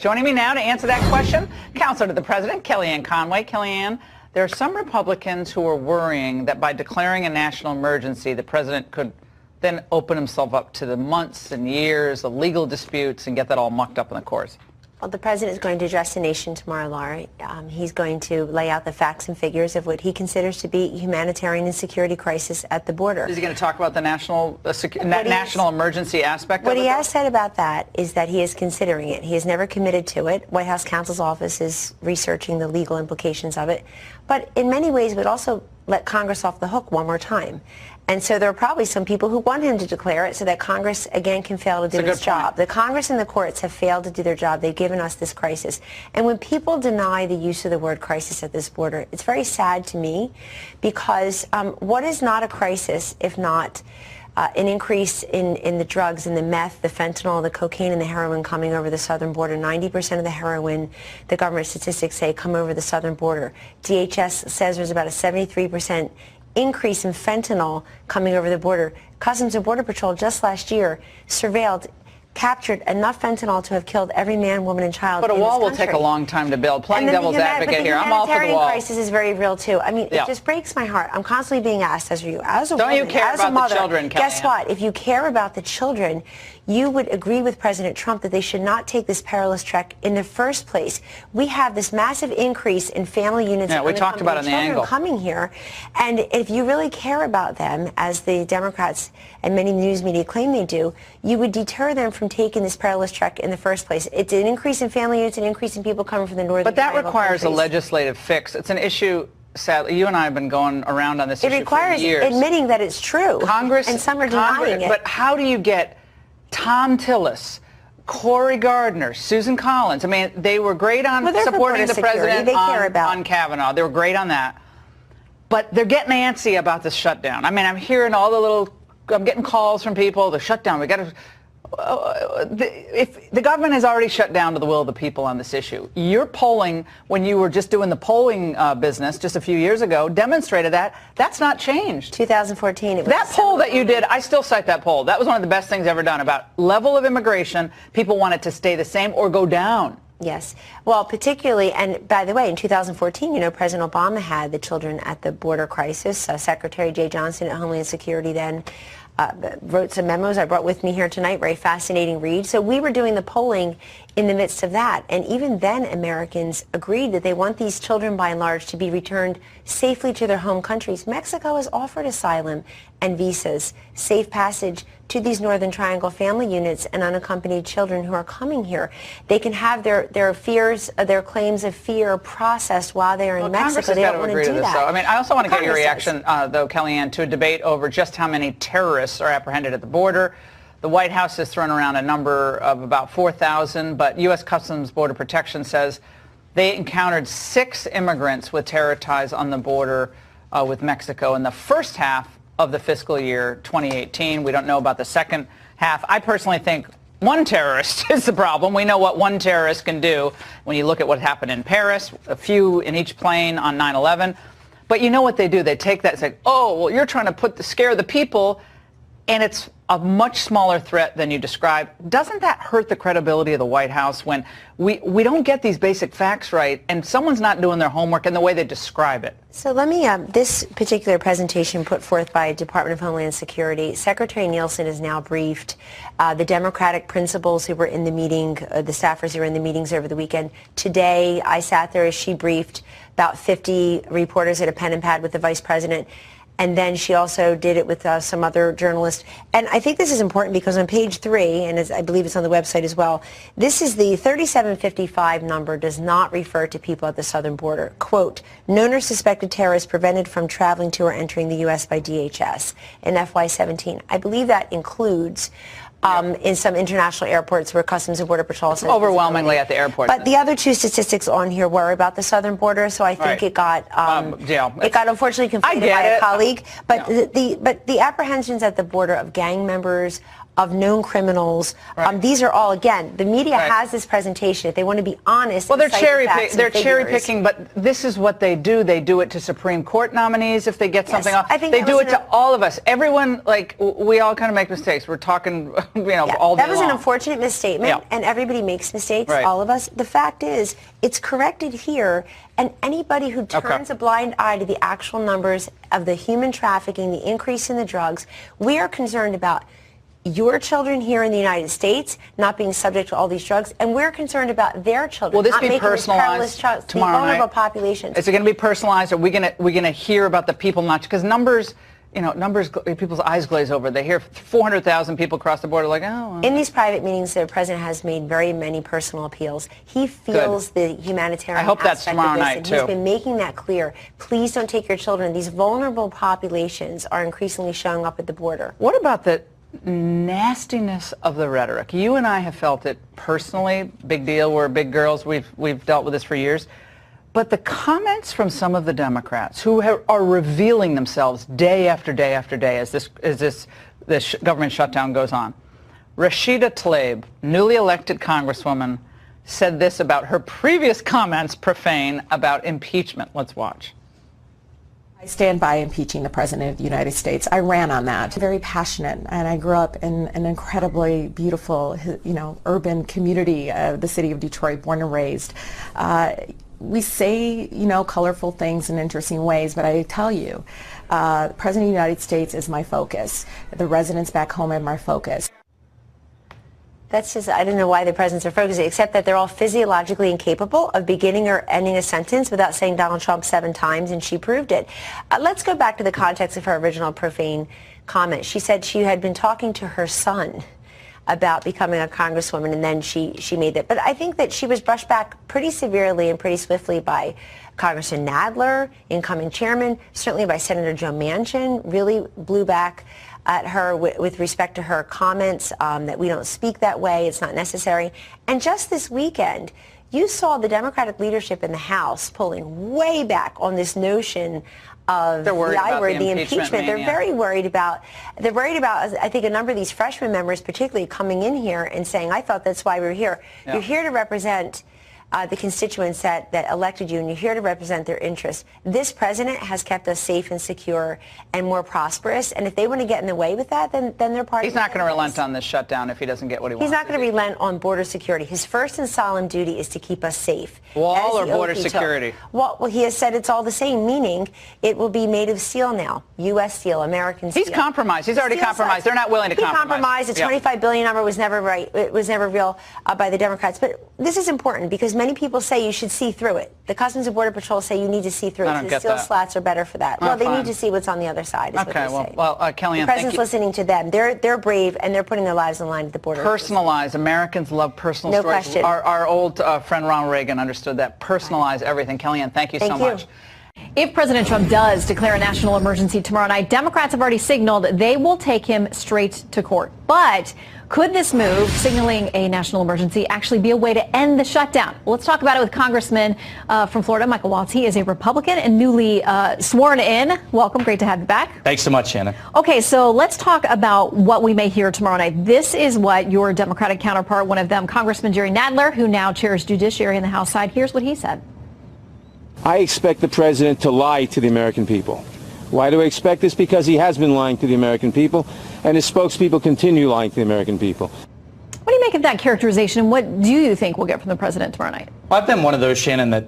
Joining me now to answer that question, Counselor to the President, Kellyanne Conway. Kellyanne, there are some Republicans who are worrying that by declaring a national emergency, the President could then open himself up to the months and years of legal disputes and get that all mucked up in the courts. Well, the President is going to address the nation tomorrow, Laura. He's going to lay out the facts and figures of what he considers to be a humanitarian and security crisis at the border. Is he going to talk about the national emergency aspect of it? What he has said about that is that he is considering it. He has never committed to it. White House counsel's office is researching the legal implications of it. But in many ways, would also let Congress off the hook one more time. And so there are probably some people who want him to declare it so that Congress, again, can fail to do its job. The Congress and the courts have failed to do their job. They've given us this crisis. And when people deny the use of the word crisis at this border, it's very sad to me because what is not a crisis if not an increase in the drugs and the meth, the fentanyl, the cocaine, and the heroin coming over the southern border? 90% of the heroin, the government statistics say, come over the southern border. DHS says there's about a 73% increase in fentanyl coming over the border. Customs and Border Patrol just last year surveilled, captured enough fentanyl to have killed every man, woman, and child. But a wall will take a long time to build. Playing devil's advocate here, I'm all for the wall. The humanitarian crisis is very real too. I mean, it just breaks my heart. I'm constantly being asked, as a woman, as a mother, the children, guess what? If you care about the children, you would agree with President Trump that they should not take this perilous trek in the first place. We have this massive increase in family units we talked about in the angle coming here, and if you really care about them, as the Democrats and many news media claim they do, you would deter them from taking this perilous trek in the first place. It's an increase in family units, an increase in people coming from the northern. But that requires a legislative fix. It's an issue. Sadly, you and I have been going around on this issue for years. It requires admitting that it's true. Congress, and some are denying it. But how do you get Tom Tillis, Cory Gardner, Susan Collins? I mean, they were great on supporting the president on Kavanaugh. They were great on that. But they're getting antsy about this shutdown. I mean, I'm hearing I'm getting calls from people, the shutdown, we got to... if the government has already shut down to the will of the people on this issue, your polling, when you were just doing the polling business just a few years ago, demonstrated that that's not changed. 2014. It was that poll that you did, I still cite that poll. That was one of the best things ever done about level of immigration. People want it to stay the same or go down. Yes. Well, particularly, and by the way, in 2014, you know, President Obama had the children at the border crisis. Secretary Jay Johnson at Homeland Security then wrote some memos I brought with me here tonight, very fascinating read. So we were doing the polling in the midst of that, and even then Americans agreed that they want these children by and large to be returned safely to their home countries. Mexico has offered asylum and visas, safe passage to these Northern Triangle family units and unaccompanied children who are coming here. They can have their fears, their claims of fear processed while they are in Mexico. They don't want to do that. I mean, I also want to get your reaction, though, Kellyanne, to a debate over just how many terrorists are apprehended at the border. The White House has thrown around a number of about 4,000, but U.S. Customs Border Protection says they encountered 6 immigrants with terror ties on the border with Mexico in the first half of the fiscal year 2018. We don't know about the second half. I personally think one terrorist is the problem. We know what one terrorist can do when you look at what happened in Paris, a few in each plane on 9/11. But you know what they do? They take that and say, oh, well, you're trying to scare the people, and it's a much smaller threat than you describe. Doesn't that hurt the credibility of the White House when we don't get these basic facts right and someone's not doing their homework in the way they describe it? So let me, this particular presentation put forth by Department of Homeland Security, Secretary Nielsen is now briefed. The Democratic principals who were in the meeting, the staffers who were in the meetings over the weekend. Today, I sat there as she briefed about 50 reporters at a pen and pad with the Vice President. And then she also did it with some other journalists. And I think this is important because on page 3, and I believe it's on the website as well, this is the 3755 number does not refer to people at the southern border. Quote, known or suspected terrorists prevented from traveling to or entering the U.S. by DHS in FY17. I believe that includes in some international airports where Customs and Border Patrol says overwhelmingly at the airport. But the other 2 statistics on here were about the southern border, so I think it got unfortunately conflated by a colleague. But the apprehensions at the border of gang members, of known criminals. Right. These are all, again, the media Right. has this presentation. If they want to be honest, well, they're and cite the facts they're and cherry figures. picking, but this is what they do. They do it to Supreme Court nominees if they get something off. I think they that do was it to all of us. Everyone, like, we all kind of make mistakes. We're talking, all day That was long. an unfortunate misstatement, Yeah. and everybody makes mistakes, Right. all of us. The fact is, it's corrected here, and anybody who turns a blind eye to the actual numbers of the human trafficking, the increase in the drugs, we are concerned about your children here in the United States not being subject to all these drugs, and we're concerned about their children. Will this not be making personalized tomorrow the vulnerable night? populations. Is it going to be personalized? Are we going to hear about the people not? Because numbers, people's eyes glaze over. They hear 400,000 people across the border, like, oh. Well. In these private meetings, the president has made very many personal appeals. He feels the humanitarian I hope that's aspect tomorrow of this, night, and too. he's been making that clear. Please don't take your children. These vulnerable populations are increasingly showing up at the border. What about the nastiness of the rhetoric? You and I have felt it personally. Big deal. We're big girls. We've dealt with this for years. But the comments from some of the Democrats who are revealing themselves day after day after day as this government shutdown goes on. Rashida Tlaib, newly elected Congresswoman, said this about her previous comments, profane, about impeachment. Let's watch. I stand by impeaching the President of the United States. I ran on that. Very passionate, and I grew up in an incredibly beautiful, urban community of the city of Detroit, born and raised. We say, colorful things in interesting ways, but I tell you, the President of the United States is my focus. The residents back home are my focus. That's just, I don't know why the presidents are focusing, except that they're all physiologically incapable of beginning or ending a sentence without saying Donald Trump 7 times, and she proved it. Let's go back to the context of her original profane comment. She said she had been talking to her son about becoming a congresswoman, and then she made that. But I think that she was brushed back pretty severely and pretty swiftly by Congressman Nadler, incoming chairman, certainly by Senator Joe Manchin, really blew back at her with respect to her comments that we don't speak that way, it's not necessary. And just this weekend, you saw the Democratic leadership in the House pulling way back on this notion of the I word, the impeachment. They're very worried about, I think, a number of these freshman members particularly coming in here and saying, I thought that's why we're here. Yeah. You're here to represent the constituents that elected you, and you're here to represent their interests. This president has kept us safe and secure and more prosperous, and if they want to get in the way with that, then they're part of it. He's not going to relent on this shutdown if he doesn't get what he wants. He's not going to relent on border security. His first and solemn duty is to keep us safe. Wall or border security? Well, he has said it's all the same, meaning it will be made of steel now, U.S. steel, American steel. He's compromised. He's already compromised. They're not willing to compromise. He compromised. The $25 billion number was never right. It was never real by the Democrats. But this is important because many people say you should see through it. The Customs and Border Patrol say you need to see through it. The steel slats are better for that. Well, they need to see what's on the other side. Okay. Well, Kellyanne, the president's listening to them. They're brave and they're putting their lives on the line at the border. Personalize. Americans love personal stories. No question. Our old friend Ronald Reagan understood that. Personalize everything. Kellyanne, thank you so much. If President Trump does declare a national emergency tomorrow night, Democrats have already signaled they will take him straight to court. But could this move, signaling a national emergency, actually be a way to end the shutdown? Well, let's talk about it with Congressman from Florida, Michael Waltz. He is a Republican and newly sworn in. Welcome. Great to have you back. Thanks so much, Shannon. Okay, so let's talk about what we may hear tomorrow night. This is what your Democratic counterpart, one of them, Congressman Jerry Nadler, who now chairs Judiciary in the House side, here's what he said. I expect the president to lie to the American people. Why do I expect this? Because he has been lying to the American people, and his spokespeople continue lying to the American people. What do you make of that characterization? What do you think we'll get from the president tomorrow night? Well, I've been one of those, Shannon, that,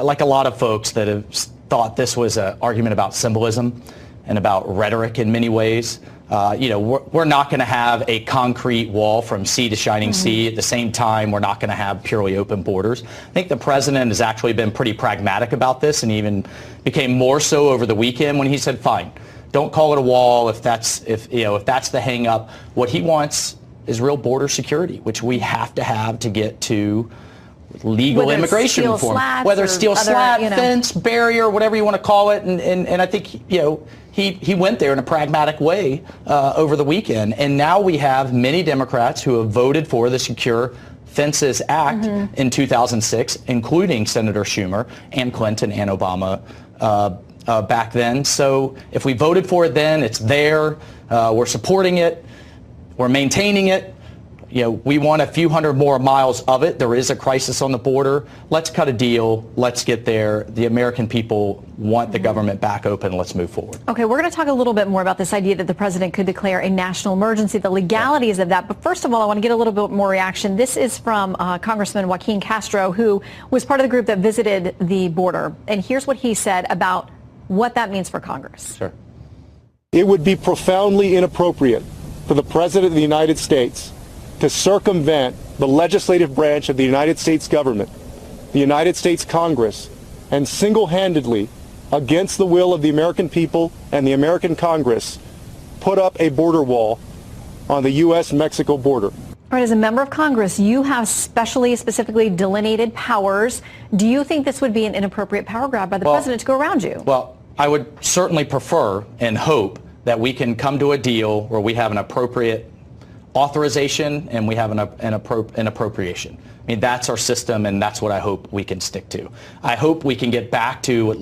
like a lot of folks that have thought this was an argument about symbolism and about rhetoric in many ways. We're not going to have a concrete wall from sea to shining sea. At the same time, we're not going to have purely open borders. I think the president has actually been pretty pragmatic about this, and even became more so over the weekend when he said, fine, don't call it a wall if that's the hang up. What he wants is real border security, which we have to get to legal immigration reform. Whether it's steel slat, fence, barrier, whatever you want to call it. And I think, he went there in a pragmatic way over the weekend. And now we have many Democrats who have voted for the Secure Fences Act in 2006, including Senator Schumer and Clinton and Obama back then. So if we voted for it then, it's there. We're supporting it. We're maintaining it. You know, we want a few hundred more miles of it. There is a crisis on the border. Let's cut a deal. Let's get there. The American people want the government back open. Let's move forward. Okay, we're going to talk a little bit more about this idea that the president could declare a national emergency, the legalities of that. But first of all, I want to get a little bit more reaction. This is from Congressman Joaquin Castro, who was part of the group that visited the border. And here's what he said about what that means for Congress. Sure. It would be profoundly inappropriate for the President of the United States to circumvent the legislative branch of the United States government, the United States Congress, and single-handedly, against the will of the American people and the American Congress, put up a border wall on the U.S.-Mexico border. All right, as a member of Congress, you have specifically delineated powers. Do you think this would be an inappropriate power grab by the president to go around you? Well, I would certainly prefer and hope that we can come to a deal where we have an appropriate authorization and we have an appropriation. I mean, that's our system, and that's what I hope we can stick to. I hope we can get back to what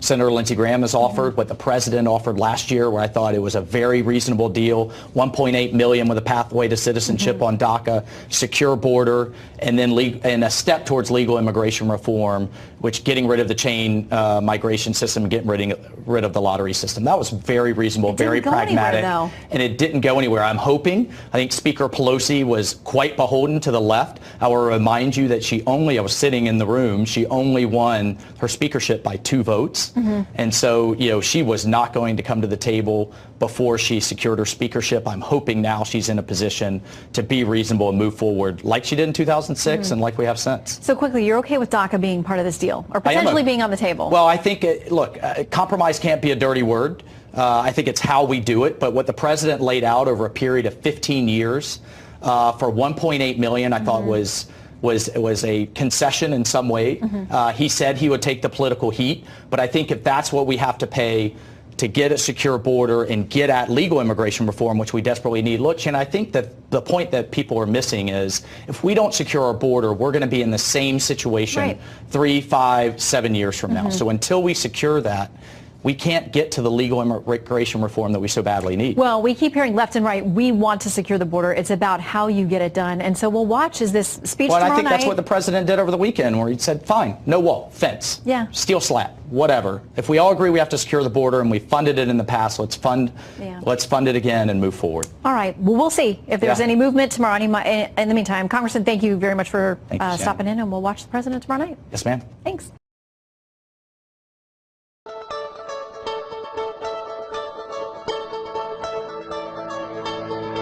Senator Lindsey Graham has offered, what the president offered last year, where I thought it was a very reasonable deal, $1.8 million with a pathway to citizenship on DACA, secure border, and then and a step towards legal immigration reform, which getting rid of the chain migration system and getting rid of the lottery system. That was very reasonable, very pragmatic, and it didn't go anywhere. I'm hoping, I think Speaker Pelosi was quite beholden to the left. I will remind you that I was sitting in the room, she only won her speakership by 2 votes. And so, you know, she was not going to come to the table before she secured her speakership. I'm hoping now she's in a position to be reasonable and move forward like she did in 2006 and like we have since. So quickly, you're okay with DACA being part of this deal or potentially being on the table? Well, I think, look, compromise can't be a dirty word. I think it's how we do it. But what the president laid out over a period of 15 years for $1.8 million, I thought was a concession in some way. He said he would take the political heat, but I think if that's what we have to pay to get a secure border and get at legal immigration reform, which we desperately need. Look, Shannon, I think that the point that people are missing is if we don't secure our border, we're going to be in the same situation 3, 5, 7 years from now. So until we secure that, we can't get to the legal immigration reform that we so badly need. Well, we keep hearing left and right, we want to secure the border. It's about how you get it done. And so we'll watch as this speech tomorrow night. Well, I think that's what the president did over the weekend, where he said, fine, no wall, fence, steel slab, whatever. If we all agree we have to secure the border and we funded it in the past, let's fund it again and move forward. All right. Well, we'll see if there's any movement tomorrow. In the meantime, Congressman, thank you very much for stopping in, and we'll watch the president tomorrow night. Yes, ma'am. Thanks.